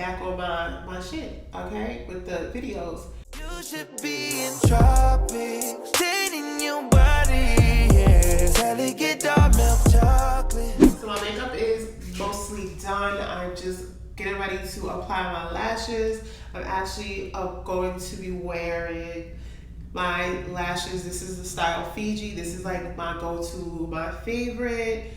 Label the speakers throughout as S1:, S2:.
S1: back on my shit, okay, with the videos.
S2: You should be in tropics, staining your body, yeah. Delicate dark milk chocolate.
S1: So my makeup is mostly done. I'm just getting ready to apply my lashes. I'm actually going to be wearing my lashes. This is the style Fiji. This is like my go-to, my favorite.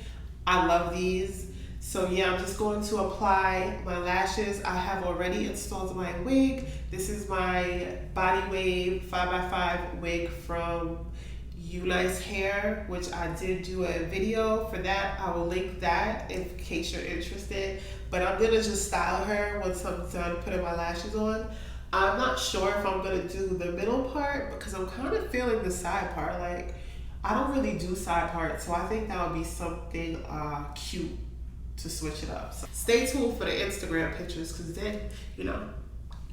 S1: I love these. So yeah, I'm just going to apply my lashes. I have already installed my wig. This is my Body Wave 5x5 wig from Unice hair, which I did do a video for that. I will link that in case you're interested. But I'm gonna just style her once I'm done putting my lashes on. I'm not sure if I'm gonna do the middle part because I'm kind of feeling the side part. Like, I don't really do side parts, so I think that would be something cute to switch it up. So stay tuned for the Instagram pictures because then, you know,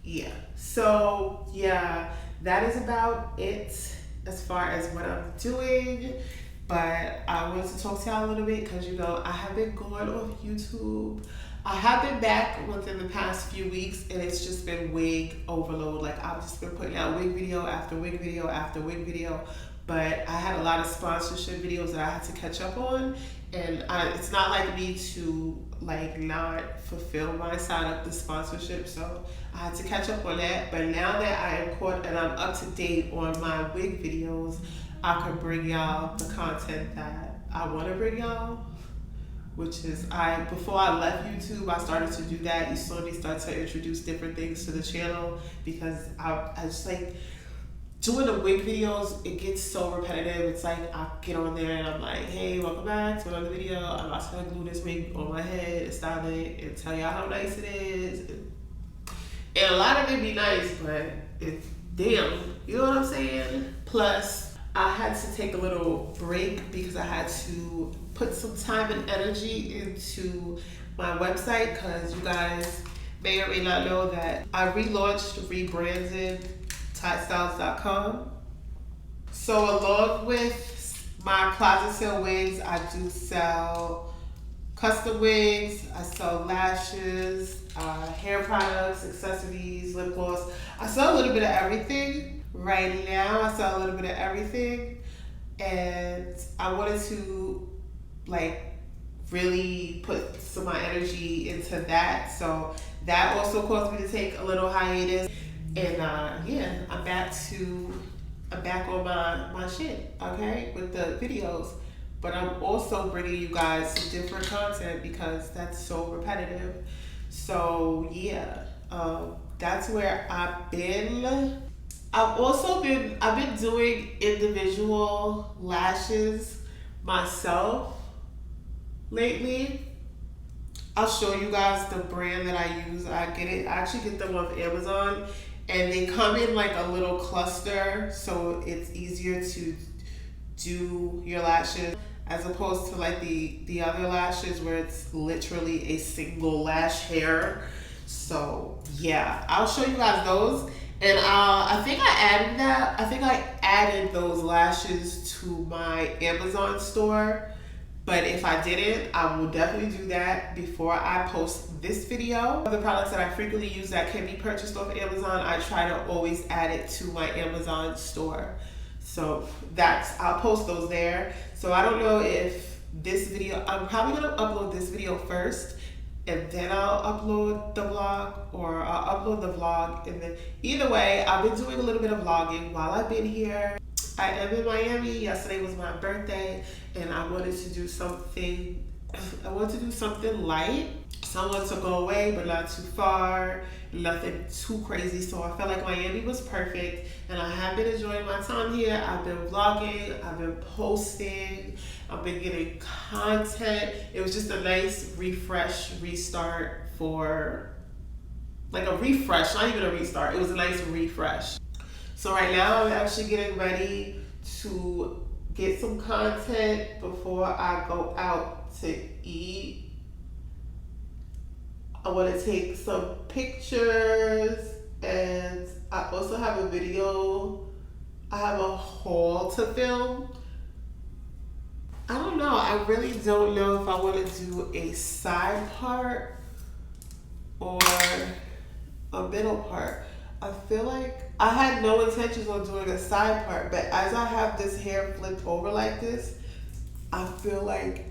S1: yeah. So yeah, that is about it as far as what I'm doing. But I wanted to talk to y'all a little bit because, you know, I have been going off YouTube. I have been back within the past few weeks and it's just been wig overload. Like, I've just been putting out wig video after wig video after wig video. But I had a lot of sponsorship videos that I had to catch up on. And it's not like me to like not fulfill my side of the sponsorship. So I had to catch up on that. But now that I am caught and I'm up to date on my wig videos, I can bring y'all the content that I want to bring y'all. Which is, before I left YouTube, I started to do that. You saw me start to introduce different things to the channel because I just like, doing the wig videos, it gets so repetitive. It's like I get on there and I'm like, hey, welcome back to another video. I'm about to glue this wig on my head and style it and tell y'all how nice it is. And a lot of it be nice, but it's damn, you know what I'm saying? Plus, I had to take a little break because I had to put some time and energy into my website because you guys may or may not know that I relaunched, rebranded TyeStylez.com. So along with my closet sale wigs, I do sell custom wigs, I sell lashes, hair products, accessories, lip gloss. I sell a little bit of everything. Right now I sell a little bit of everything and I wanted to like really put some of my energy into that. So that also caused me to take a little hiatus. And yeah, I'm back on my shit, okay, with the videos. But I'm also bringing you guys some different content because that's so repetitive. So yeah, that's where I've been. I've been doing individual lashes myself lately. I'll show you guys the brand that I use. I actually get them off Amazon. And they come in like a little cluster, so it's easier to do your lashes as opposed to like the other lashes where it's literally a single lash hair. So yeah, I'll show you guys those. And I think I added those lashes to my Amazon store. But if I didn't, I will definitely do that before I post this video. The products that I frequently use that can be purchased off Amazon, I try to always add it to my Amazon store. So I'll post those there. So I don't know if this video, I'm probably gonna upload this video first and then I'll upload the vlog, or I'll upload the vlog and then either way, I've been doing a little bit of vlogging while I've been here. I am in Miami. Yesterday was my birthday and I wanted to do something light. Someone to go away but not too far, nothing too crazy. So I felt like Miami was perfect and I have been enjoying my time here. I've been vlogging, I've been posting, I've been getting content. It was just a nice restart for like a refresh, not even a restart. It was a nice refresh. So right now I'm actually getting ready to get some content before I go out to eat. I want to take some pictures and I also have a video. I have a haul to film. I don't know. I really don't know if I want to do a side part or a middle part. I feel like I had no intentions on doing a side part, but as I have this hair flipped over like this, I feel like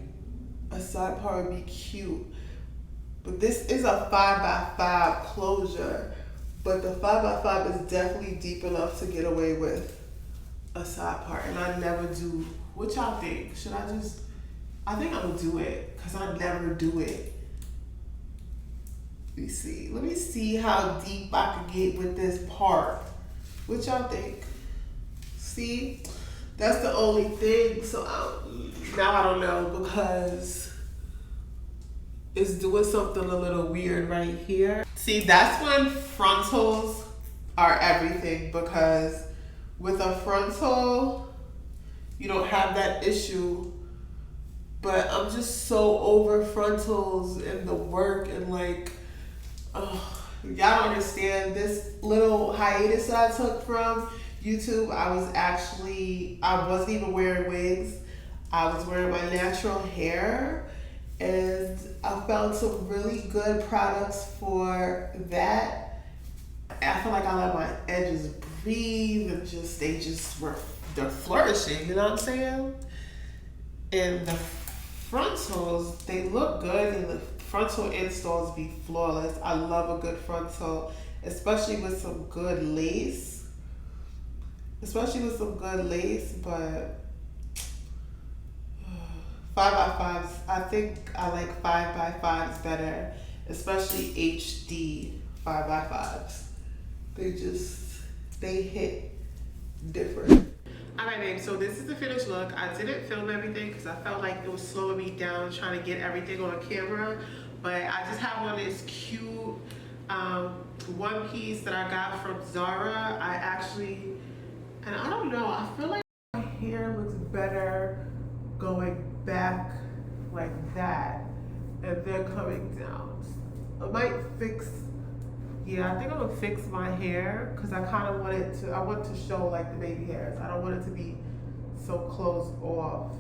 S1: a side part would be cute. But this is a 5x5 closure, but the 5x5 is definitely deep enough to get away with a side part. And I never do. What y'all think? Should I just? I think I'm gonna do it because I never do it. Let me see. Let me see how deep I can get with this part. What y'all think? See, that's the only thing. So now I don't know because it's doing something a little weird right here. See, that's when frontals are everything, because with a frontal, you don't have that issue. But I'm just so over frontals and the work and like, oh, y'all don't understand. This little hiatus that I took from YouTube, I wasn't even wearing wigs. I was wearing my natural hair, and I found some really good products for that. I feel like I let my edges breathe and they're flourishing, you know what I'm saying? And the frontals, they look good, and the frontal installs be flawless. I love a good frontal, especially with some good lace. But 5x5s, I think I like 5x5s better, especially HD 5x5s. They hit different. Alright babe, so this is the finished look. I didn't film everything because I felt like it was slowing me down trying to get everything on camera. But I just have on this cute one piece that I got from Zara. And I don't know, I feel like my hair looks better going back like that and then coming down. I might fix, I think I'm gonna fix my hair because I kind of want to show like the baby hairs. I don't want it to be so closed off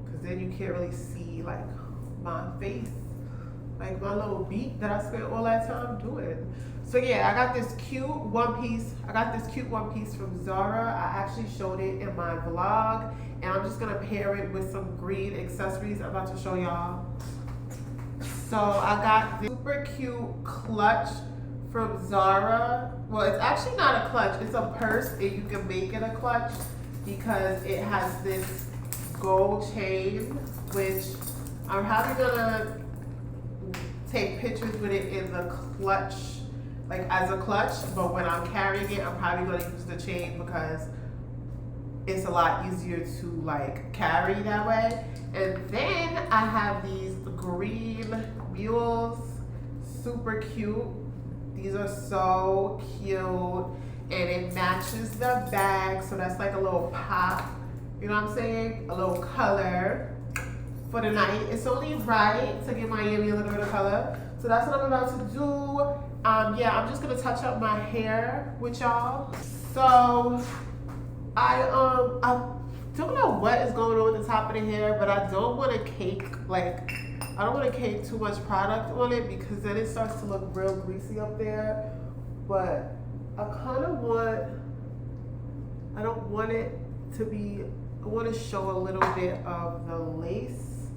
S1: because then you can't really see like my face, like my little beat that I spent all that time doing. So yeah, I got this cute one piece. From Zara. I actually showed it in my vlog, and I'm just gonna pair it with some green accessories I'm about to show y'all. So I got this super cute clutch from Zara. Well, it's actually not a clutch, it's a purse, and you can make it a clutch because it has this gold chain, which I'm probably gonna take pictures with it in the clutch, like as a clutch, but when I'm carrying it, I'm probably gonna use the chain because it's a lot easier to like carry that way. And then I have these green mules, super cute. These are so cute, and it matches the bag, so that's like a little pop, you know what I'm saying? A little color for the night. It's only right to give Miami a little bit of color. So that's what I'm about to do. I'm just gonna touch up my hair with y'all. So I don't know what is going on with the top of the hair, but I don't want to cake too much product on it because then it starts to look real greasy up there. But I want to show a little bit of the lace.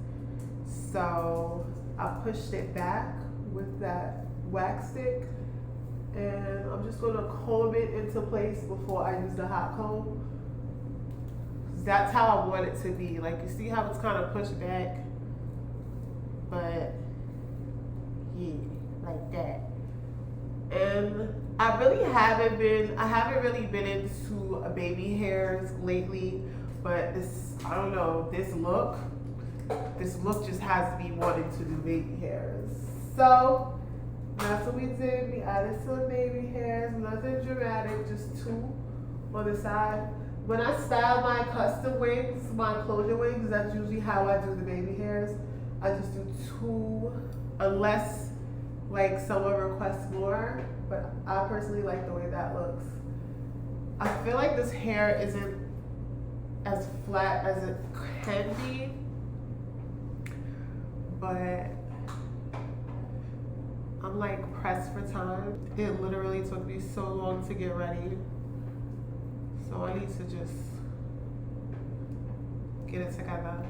S1: So I pushed it back with that wax stick, and I'm just going to comb it into place before I use the hot comb. That's how I want it to be. Like, you see how it's kind of pushed back? But yeah, like that. And I haven't really been into baby hairs lately, but I don't know, this look just has me wanting to do baby hairs. So that's what we did. We added some baby hairs, nothing dramatic, just two on the side. When I style my custom wigs, my closure wigs, that's usually how I do the baby hairs. I just do two, unless like someone requests more, but I personally like the way that looks. I feel like this hair isn't as flat as it can be, but I'm like pressed for time. It literally took me so long to get ready. So I need to just get it together.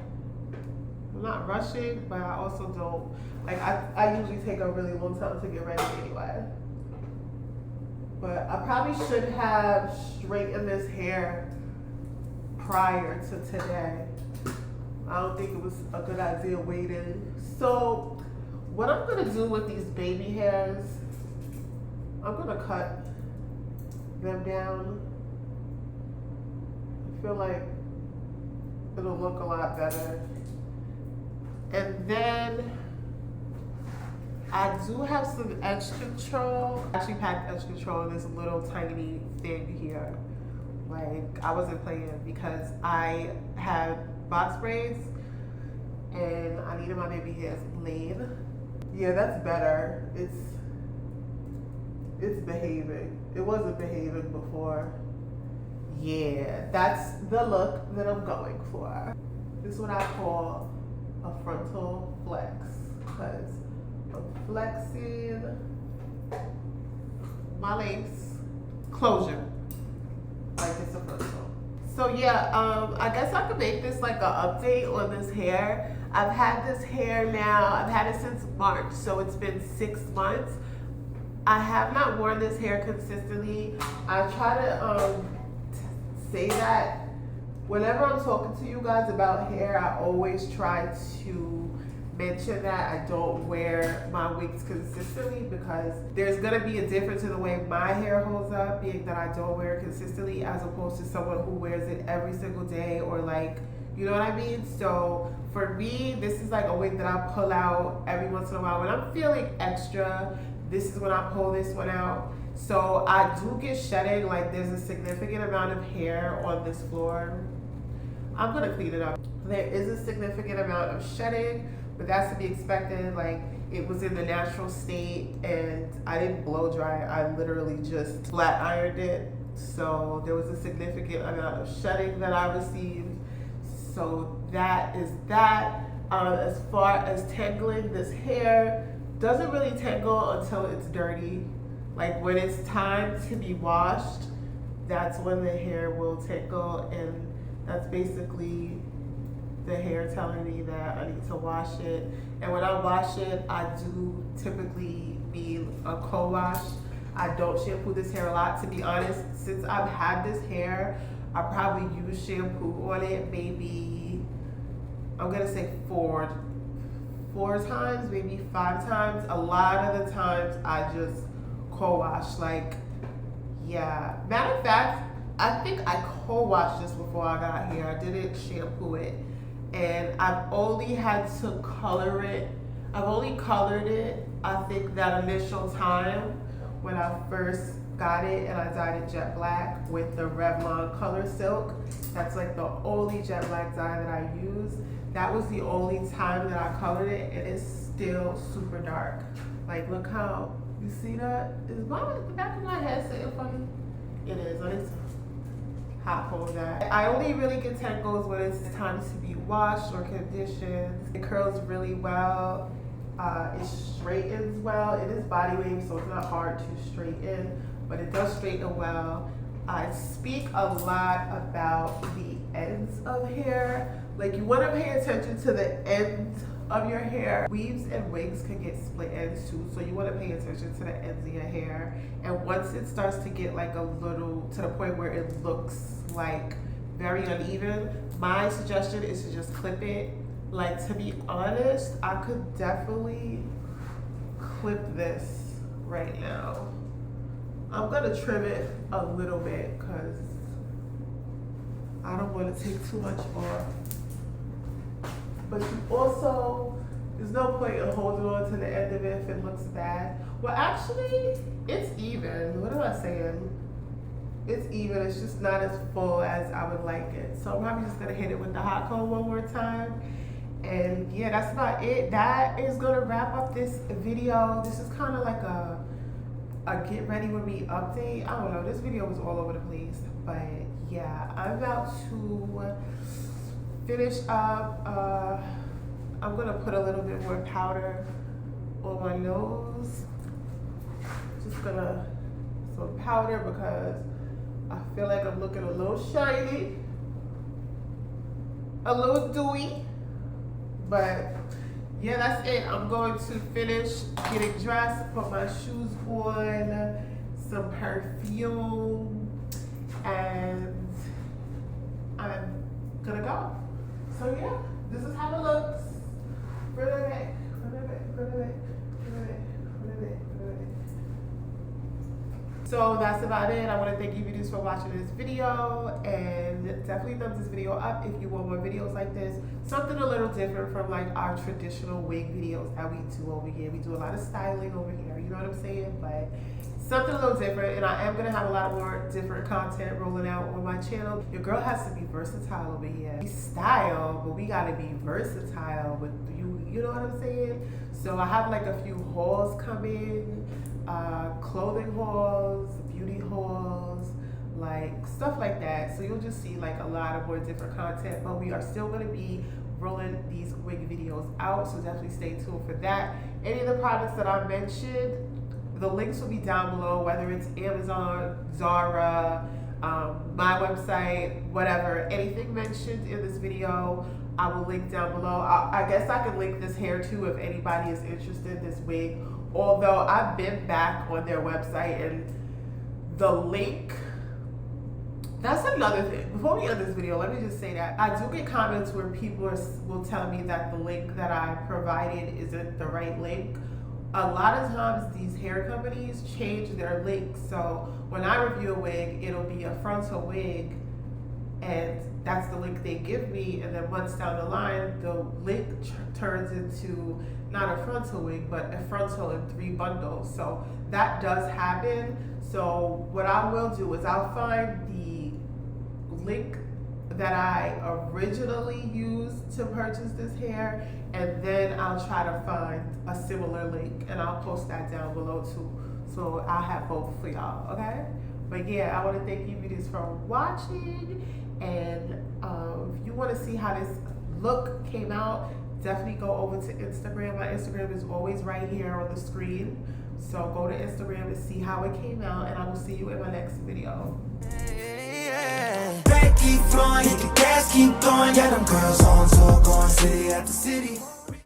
S1: I'm not rushing, but I also don't, like I usually take a really long time to get ready anyway. But I probably should have straightened this hair prior to today. I don't think it was a good idea waiting. So what I'm gonna do with these baby hairs, I'm gonna cut them down. I feel like it'll look a lot better. And then I do have some edge control. I actually packed edge control in this little tiny thing here. Like, I wasn't playing because I had box braids and I needed my baby hairs laid. Yeah, that's better. It's behaving. It wasn't behaving before. Yeah, that's the look that I'm going for. This is what I call a frontal flex, because I'm flexing my lace closure like it's a frontal. So yeah, I guess I could make this like an update on this hair. I've had this hair now, I've had it since March, so it's been 6 months. I have not worn this hair consistently. I try to say that whenever I'm talking to you guys about hair, I always try to mention that I don't wear my wigs consistently, because there's gonna be a difference in the way my hair holds up, being that I don't wear it consistently as opposed to someone who wears it every single day, or like, you know what I mean? So for me, this is like a wig that I pull out every once in a while. When I'm feeling extra, this is when I pull this one out. So I do get shedding, like there's a significant amount of hair on this floor. I'm gonna clean it up. There is a significant amount of shedding, but that's to be expected. Like, it was in the natural state and I didn't blow dry. I literally just flat ironed it. So there was a significant amount of shedding that I received. So that is that. As far as tangling, this hair doesn't really tangle until it's dirty. Like when it's time to be washed, that's when the hair will tangle, and that's basically the hair telling me that I need to wash it. And when I wash it, I do typically be a co-wash. I don't shampoo this hair a lot, to be honest. Since I've had this hair, I probably use shampoo on it maybe, I'm gonna say four times, maybe 5 times. A lot of the times I just co-wash, like, yeah. Matter of fact, I think I co-washed this before I got here. I didn't shampoo it. And I've only had to color it. I've only colored it, I think, that initial time when I first got it, and I dyed it jet black with the Revlon Color Silk. That's like the only jet black dye that I use. That was the only time that I colored it, and it's still super dark. Like, look how, you see that? Is the back of my head sitting funny? It is, and it's hot for that. I only really get tangles when it's time to be washed or conditioned. It curls really well. It straightens well. It is body wave, so it's not hard to straighten, but it does straighten well. I speak a lot about the ends of hair. Like, you want to pay attention to the ends of your hair. Weaves and wigs can get split ends too, so you want to pay attention to the ends of your hair. And once it starts to get like a little, to the point where it looks like very uneven, my suggestion is to just clip it. Like, to be honest, I could definitely clip this right now. I'm gonna trim it a little bit because I don't want to take too much off. But you also, there's no point in holding on to the end of it if it looks bad. Well, actually, it's even. What am I saying? It's even. It's just not as full as I would like it. So I'm probably just gonna hit it with the hot comb one more time. And yeah, that's about it. That is gonna wrap up this video. This is kind of like a get ready with me update. I don't know. This video was all over the place, but yeah, I'm about to finish up. I'm gonna put a little bit more powder on my nose. just gonna some powder because I feel like I'm looking a little shiny, a little dewy. But yeah, that's it. I'm going to finish getting dressed, put my shoes on, some perfume, and I'm gonna go. So yeah, this is how it looks. So that's about it. I want to thank you Unice for watching this video, and definitely thumbs this video up if you want more videos like this. Something a little different from like our traditional wig videos that we do over here. We do a lot of styling over here, you know what I'm saying? But something a little different, and I am going to have a lot more different content rolling out on my channel. Your girl has to be versatile over here. We style, but we got to be versatile with you know what I'm saying? So I have like a few hauls coming, clothing hauls, beauty hauls, like stuff like that. So you'll just see like a lot of more different content, but we are still going to be rolling these wig videos out, so definitely stay tuned for that. Any of the products that I mentioned, the links will be down below, whether it's Amazon, Zara, my website, whatever. Anything mentioned in this video, I will link down below. I guess I can link this hair too if anybody is interested in this wig. Although I've been back on their website and the link, that's another thing. Before we end this video, let me just say that I do get comments where people will tell me that the link that I provided isn't the right link. A lot of times these hair companies change their links. So when I review a wig, it'll be a frontal wig, and that's the link they give me, and then months down the line, the link turns into not a frontal wig, but a frontal in 3 bundles. So that does happen. So what I will do is I'll find the link that I originally used to purchase this hair, and then I'll try to find a similar link, and I'll post that down below too. So I'll have both for y'all, okay? But yeah, I want to thank you Unice for watching. And if you want to see how this look came out, definitely go over to Instagram. My Instagram is always right here on the screen. So go to Instagram and see how it came out, and I will see you in my next video.
S2: Back keep flowing, hit the gas, keep going. Yeah, them girls on tour, going city after city.